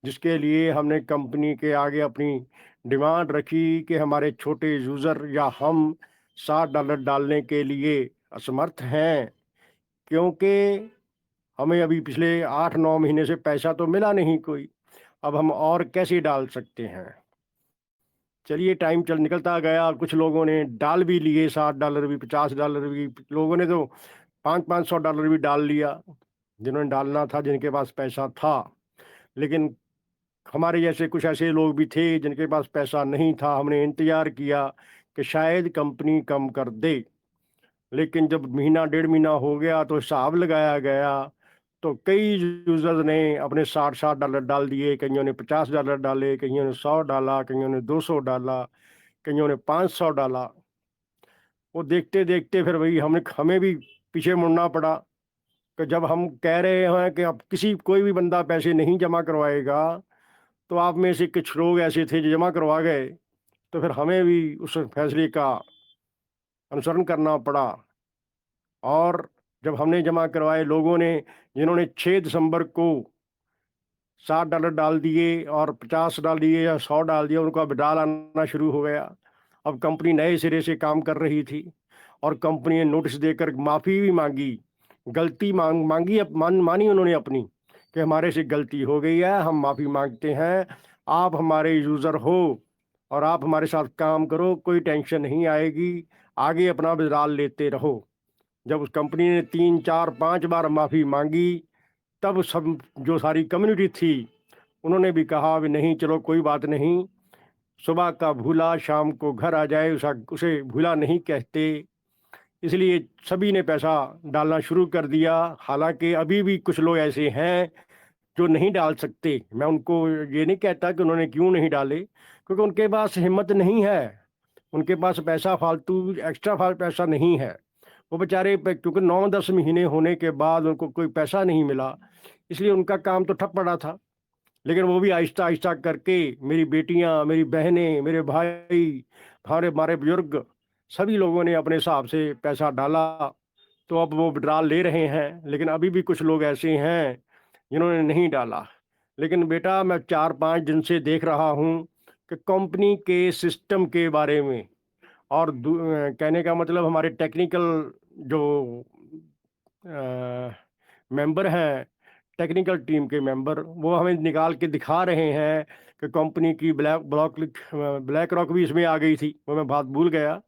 जिसके लिए हमने कंपनी के आगे अपनी डिमांड रखी कि हमारे छोटे यूज़र या हम $60 डालने के लिए असमर्थ हैं, क्योंकि हमें अभी पिछले 8-9 महीने से पैसा तो मिला नहीं कोई। अब हम और कैसे डाल सकते हैं? चलिए टाइम चल निकलता गया, कुछ लोगों ने डाल भी लिए $60 भी, $50 भी, लोगों ने तो $500-500 भी डाल लिया, जिन्होंने डालना था, जिनके पास पैसा था। लेकिन हमारे जैसे कुछ ऐसे लोग भी थे जिनके पास पैसा नहीं था। हमने इंतज़ार किया कि शायद कंपनी कम कर दे, लेकिन जब महीना डेढ़ महीना हो गया तो हिसाब लगाया गया, तो कई यूज़र्स ने अपने $60-60 डाल दिए, कइयों ने $50 डाले, कइयों ने 100 डाला, कइयों ने 200 डाला, कइयों ने 500 डाला। वो देखते-देखते फिर वही हमें भी पीछे मुड़ना पड़ा कि जब हम कह रहे हैं कि अब कोई भी बंदा पैसे नहीं जमा करवाएगा, तो आप में से कुछ लोग ऐसे थे जो जमा करवा गए, तो फिर हमें भी उस फैसले का अनुसरण करना पड़ा। और जब हमने जमा करवाए, लोगों ने जिन्होंने 6 दिसंबर को $60 डाल दिए और 50 डाल दिए या 100 डाल दिया, उनको अब डाल आना शुरू हो गया। अब कंपनी नए सिरे से काम कर रही थी और कंपनी ने नोटिस देकर माफ़ी भी माँगी, गलती माँगी, मानी उन्होंने अपनी कि हमारे से गलती हो गई है, हम माफ़ी माँगते हैं। आप हमारे यूज़र हो और आप हमारे साथ काम करो, कोई टेंशन नहीं आएगी, आगे अपना विड्रॉल लेते रहो। जब उस कंपनी ने 3, 4, 5 बार माफ़ी माँगी, तब सब जो सारी कम्युनिटी थी, उन्होंने भी कहा भी नहीं, चलो कोई बात नहीं, सुबह का भूला शाम को घर आ जाए, उसे भूला नहीं कहते। इसलिए सभी ने पैसा डालना शुरू कर दिया। हालाँकि अभी भी कुछ लोग ऐसे हैं जो नहीं डाल सकते। मैं उनको ये नहीं कहता कि उन्होंने क्यों नहीं डाले, क्योंकि उनके पास हिम्मत नहीं है, उनके पास पैसा फालतू एक्स्ट्रा पैसा नहीं है। वो बेचारे क्योंकि 9-10 महीने होने के बाद उनको कोई पैसा नहीं मिला, इसलिए उनका काम तो ठप पड़ा था। लेकिन वो भी आहिस्ता-आहिस्ता करके, मेरी बेटियाँ, मेरी बहनें, मेरे भाई, हमारे बुजुर्ग, सभी लोगों ने अपने हिसाब से पैसा डाला, तो अब वो विड्रॉल ले रहे हैं। लेकिन अभी भी कुछ लोग ऐसे हैं, जिन्होंने नहीं डाला। लेकिन बेटा, मैं 4-5 दिन से देख रहा हूँ कि कंपनी के सिस्टम के बारे में और कहने का मतलब हमारे टेक्निकल जो अ, मेंबर हैं, टेक्निकल टीम के मेंबर, वो हमें निकाल के दिखा रहे हैं कि कंपनी की ब्लैक रॉक भी इसमें आ गई थी, वो मैं बात भूल गया।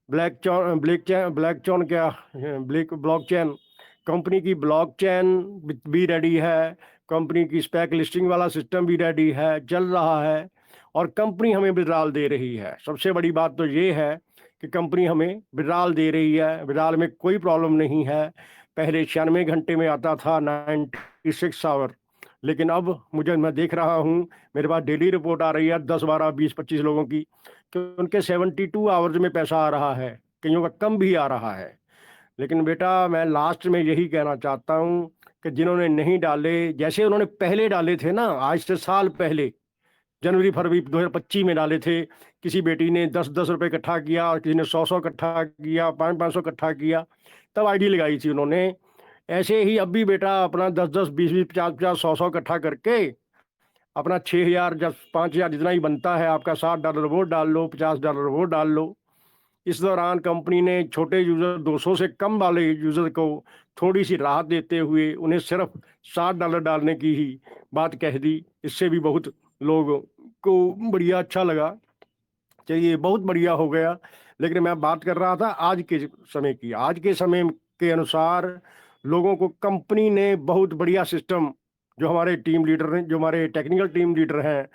ब्लैक चॉन क्या, ब्लैक ब्लॉकचेन, कंपनी की ब्लॉकचेन भी रेडी है, कंपनी की स्पेक लिस्टिंग वाला सिस्टम भी रेडी है, चल रहा है, और कंपनी हमें विड्रॉल दे रही है। सबसे बड़ी बात तो ये है कि कंपनी हमें विड्रॉल दे रही है, विड्रॉल में कोई प्रॉब्लम नहीं है। पहले 96 घंटे में आता था, 96 आवर, लेकिन अब मैं देख रहा हूँ, मेरे पास डेली रिपोर्ट आ रही है 10, 12, 20, 25 लोगों की, कि उनके 72 आवर्स में पैसा आ रहा है, कईयों का कम भी आ रहा है। लेकिन बेटा, मैं लास्ट में यही कहना चाहता हूँ कि जिन्होंने नहीं डाले, जैसे उन्होंने पहले डाले थे ना, आज से साल पहले, जनवरी फरवरी 2025 में डाले थे, किसी बेटी ने 10-10 रुपए इकट्ठा किया और किसी ने 100-100 इकट्ठा किया, 500-500 इकट्ठा किया, तब आईडी लगाई थी उन्होंने। ऐसे ही अब भी बेटा अपना 10-10, 20-20, 50-50, 100-100 इकट्ठा करके अपना 6,000 या 5,000 जितना ही बनता है आपका, $60 वो डाल लो, $50 वो डाल लो। इस दौरान कंपनी ने छोटे यूज़र, 200 से कम वाले यूज़र को थोड़ी-सी राहत देते हुए उन्हें सिर्फ़ $60 डालने की ही बात कह दी। इससे भी बहुत लोगों को बढ़िया अच्छा लगा। चलिए, बहुत बढ़िया हो गया। लेकिन मैं बात कर रहा था आज के समय की। आज के समय के अनुसार लोगों को कंपनी ने बहुत बढ़िया सिस्टम, जो हमारे टीम लीडर हैं, जो हमारे टेक्निकल टीम लीडर हैं,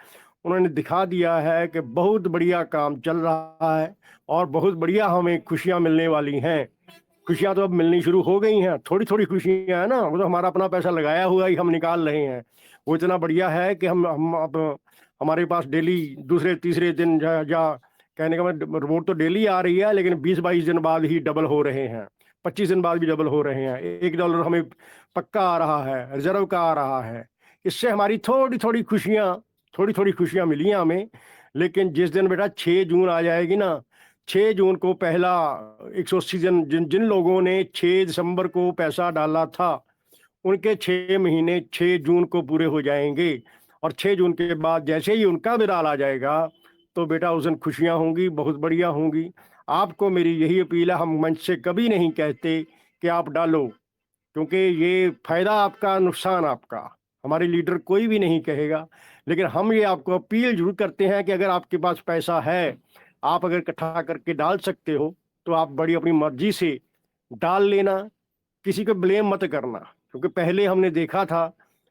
उन्होंने दिखा दिया है कि बहुत बढ़िया काम चल रहा है और बहुत बढ़िया हमें खुशियाँ मिलने वाली हैं। खुशियाँ तो अब मिलनी शुरू हो गई हैं, थोड़ी-थोड़ी खुशियाँ हैं ना, वो तो हमारा अपना पैसा लगाया हुआ ही हम निकाल रहे हैं। वो इतना बढ़िया है कि हम अब हमारे पास डेली दूसरे-तीसरे दिन या कहने का मतलब रिपोर्ट तो डेली आ रही है, लेकिन 20-22 दिन बाद ही डबल हो रहे हैं, 25 दिन बाद भी डबल हो रहे हैं। $1 हमें पक्का आ रहा है, रिज़र्व का आ रहा है। इससे हमारी थोड़ी-थोड़ी खुशियाँ मिली हैं हमें। लेकिन जिस दिन बेटा 6 जून आ जाएगी ना, 6 जून को पहला 180 जन, जिन जिन लोगों ने 6 दिसंबर को पैसा डाला था, उनके 6 महीने 6 जून को पूरे हो जाएँगे और 6 जून के बाद जैसे ही उनका भी डाल आ जाएगा तो बेटा उस दिन खुशियाँ होंगी, बहुत बढ़िया होंगी। आपको मेरी यही अपील है, हम मंच से कभी नहीं कहते कि आप डालो, क्योंकि ये फ़ायदा आपका, नुकसान आपका। हमारे लीडर कोई भी नहीं कहेगा, लेकिन हम ये आपको अपील ज़रूर करते हैं कि अगर आपके पास पैसा है, आप अगर इकट्ठा करके डाल सकते हो, तो आप बड़ी अपनी मर्ज़ी से डाल लेना, किसी को ब्लेम मत करना। क्योंकि पहले हमने देखा था,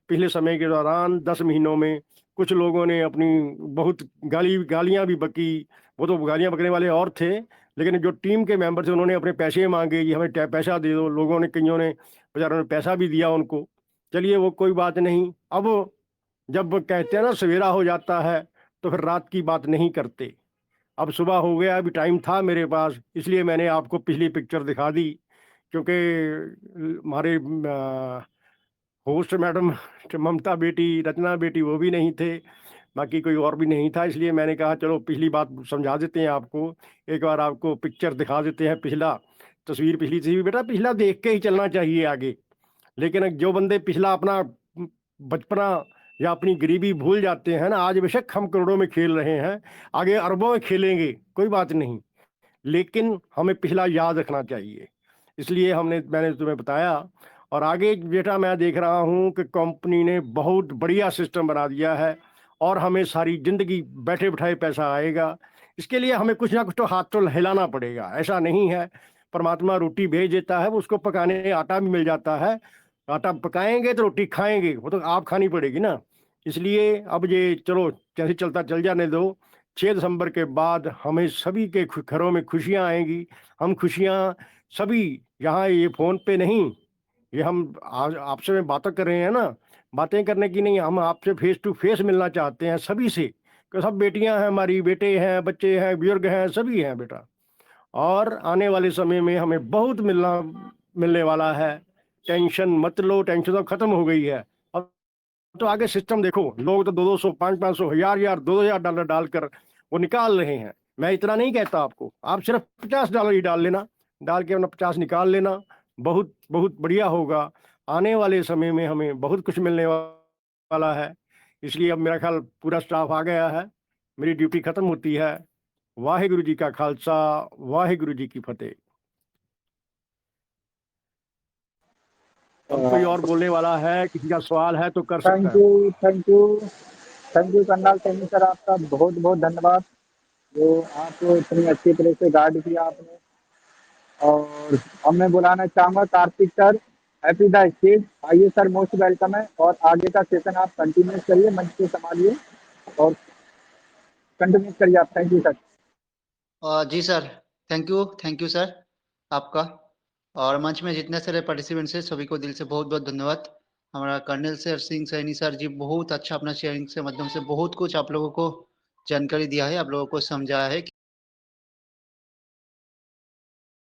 पिछले समय के दौरान 10 महीनों में कुछ लोगों ने अपनी बहुत गालियाँ भी बकी, वो तो गालियाँ बकने वाले और थे, लेकिन जो टीम के मेंबर थे उन्होंने अपने पैसे माँगे, ये हमें पैसा दे दो, लोगों ने कइयों ने बेचारों ने पैसा भी दिया उनको। चलिए वो कोई बात नहीं, अब जब कहते हैं ना सवेरा हो जाता है, तो फिर रात की बात नहीं करते। अब सुबह हो गया, अभी टाइम था मेरे पास, इसलिए मैंने आपको पिछली पिक्चर दिखा दी, क्योंकि हमारे होस्ट मैडम ममता बेटी, रचना बेटी वो भी नहीं थे, बाकी कोई और भी नहीं था, इसलिए मैंने कहा चलो पिछली बात समझा देते हैं आपको, एक बार आपको पिक्चर दिखा देते हैं, पिछला तस्वीर पिछली थी बेटा, पिछला देख के ही चलना चाहिए आगे। लेकिन जो बंदे पिछला अपना बचपना या अपनी गरीबी भूल जाते हैं ना, आज बेशक हम करोड़ों में खेल रहे हैं, आगे अरबों में खेलेंगे, कोई बात नहीं, लेकिन हमें पिछला याद रखना चाहिए। इसलिए मैंने तुम्हें बताया। और आगे बेटा मैं देख रहा हूँ कि कंपनी ने बहुत बढ़िया सिस्टम बना दिया है और हमें सारी ज़िंदगी बैठे बिठाए पैसा आएगा। इसके लिए हमें कुछ ना कुछ तो हाथ तो हिलाना पड़ेगा, ऐसा नहीं है परमात्मा रोटी भेज देता है, वो उसको पकाने आटा भी मिल जाता है, आटा पकाएंगे तो रोटी खाएंगे, वो तो आप खानी पड़ेगी ना। इसलिए अब ये चलो जैसे चलता चल जाने दो, 6 दिसंबर के बाद हमें सभी के घरों में खुशियाँ आएंगी। हम खुशियाँ सभी, यहाँ ये फ़ोन पे नहीं, ये हम आज आपसे में बातें कर रहे हैं ना, बातें करने की नहीं, हम आपसे फेस टू फेस मिलना चाहते हैं सभी से, कि सब बेटियां हैं हमारी, बेटे हैं, बच्चे हैं, बुजुर्ग हैं, सभी हैं बेटा। और आने वाले समय में हमें बहुत मिलने वाला है। टेंशन मत लो, टेंशन तो खत्म हो गई है। अब तो आगे सिस्टम देखो, लोग तो 200 500 हजार 2000 डॉलर डालकर वो निकाल रहे हैं। मैं इतना नहीं कहता आपको, आप सिर्फ $50 ही डाल लेना, डाल के अपना 50 निकाल लेना, बहुत बहुत बढ़िया होगा। आने वाले समय में हमें बहुत कुछ मिलने वाला है। इसलिए अब मेरा ख्याल पूरा स्टाफ आ गया है, मेरी ड्यूटी खत्म होती है। वाहिगुरु जी का खालसा, वाहिगुरु जी की फतेह। अब कोई और बोलने वाला है, किसी का सवाल है तो कर सकता थैंक है। You, thank you, thank you Karnal Saini sir, आपका बहुत बहुत धन्यवाद, जो आपको इतनी अच्छी तरह से गाइड किया आपने। और अब मैं बुलाना चाहूँगा Kartik sir, happy the stage. आइए सर, मोस्ट वेलकम है, और आगे का सेशन आप कंटिन्यू करिए, मंच को संभालिए और कंटिन्यू करिए आप। Thank you sir. जी सर, थैंक यू सर आपका। और मंच में जितने सारे पार्टिसिपेंट्स हैं सभी को दिल से बहुत बहुत धन्यवाद। हमारा colonel sir Singh Saini sir ji बहुत अच्छा अपना शेयरिंग से माध्यम से बहुत कुछ आप लोगों को जानकारी दिया है, आप लोगों को समझाया है